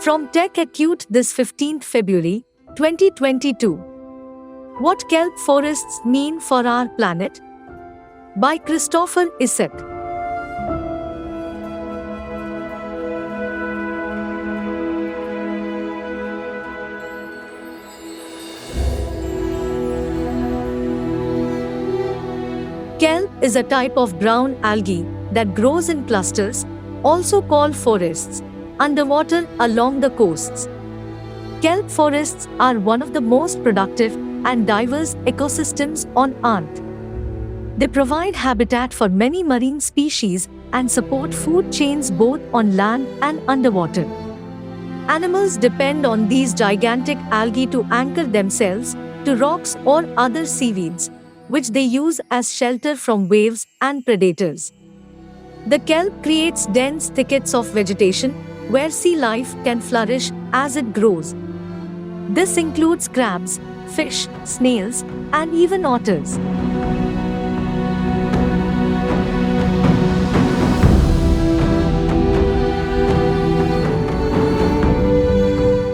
From Tech Acute this 15th February, 2022. What kelp forests mean for our planet? By Christopher Isaac. Kelp is a type of brown algae that grows in clusters, also called forests, underwater along the coasts. Kelp forests are one of the most productive and diverse ecosystems on Earth. They provide habitat for many marine species and support food chains both on land and underwater. Animals depend on these gigantic algae to anchor themselves to rocks or other seaweeds, which they use as shelter from waves and predators. The kelp creates dense thickets of vegetation where sea life can flourish as it grows. This includes crabs, fish, snails, and even otters.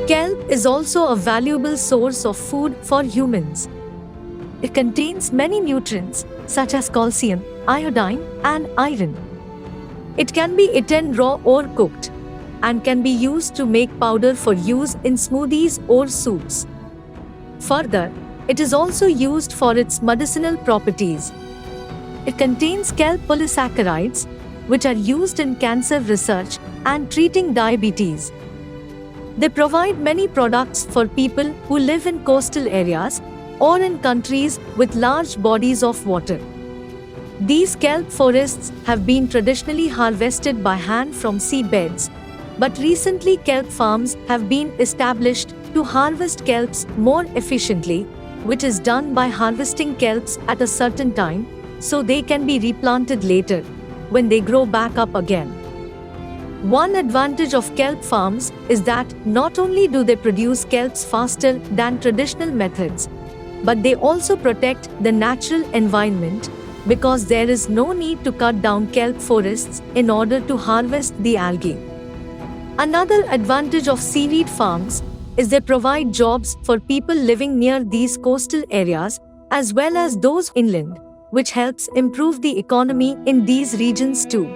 Kelp is also a valuable source of food for humans. It contains many nutrients such as calcium, iodine, and iron. It can be eaten raw or cooked, and can be used to make powder for use in smoothies or soups. Further, it is also used for its medicinal properties. It contains kelp polysaccharides, which are used in cancer research and treating diabetes. They provide many products for people who live in coastal areas or in countries with large bodies of water. These kelp forests have been traditionally harvested by hand from seabeds, but recently kelp farms have been established to harvest kelps more efficiently, which is done by harvesting kelps at a certain time so they can be replanted later when they grow back up again. One advantage of kelp farms is that not only do they produce kelps faster than traditional methods, but they also protect the natural environment because there is no need to cut down kelp forests in order to harvest the algae. Another advantage of seaweed farms is they provide jobs for people living near these coastal areas as well as those inland, which helps improve the economy in these regions too.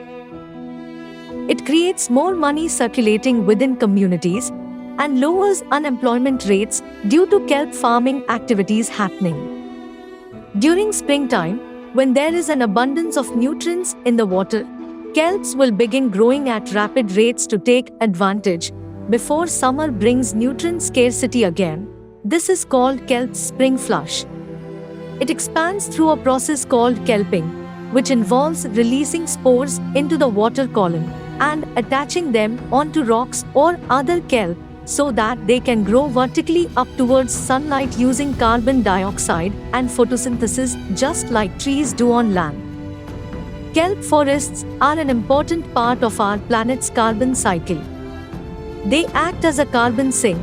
It creates more money circulating within communities and lowers unemployment rates due to kelp farming activities happening. During springtime, when there is an abundance of nutrients in the water, kelps will begin growing at rapid rates to take advantage before summer brings nutrient scarcity again. This is called kelp's spring flush. It expands through a process called kelping, which involves releasing spores into the water column and attaching them onto rocks or other kelp so that they can grow vertically up towards sunlight using carbon dioxide and photosynthesis just like trees do on land. Kelp forests are an important part of our planet's carbon cycle. They act as a carbon sink,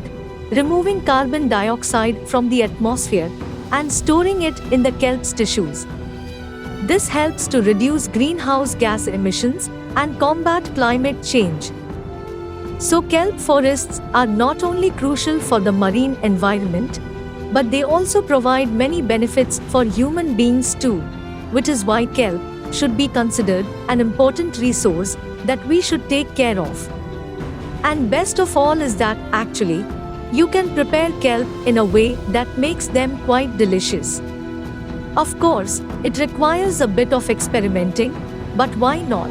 removing carbon dioxide from the atmosphere and storing it in the kelp's tissues. This helps to reduce greenhouse gas emissions and combat climate change. So kelp forests are not only crucial for the marine environment, but they also provide many benefits for human beings too, which is why kelp should be considered an important resource that we should take care of. And best of all is that actually, you can prepare kelp in a way that makes them quite delicious. Of course, it requires a bit of experimenting, but why not?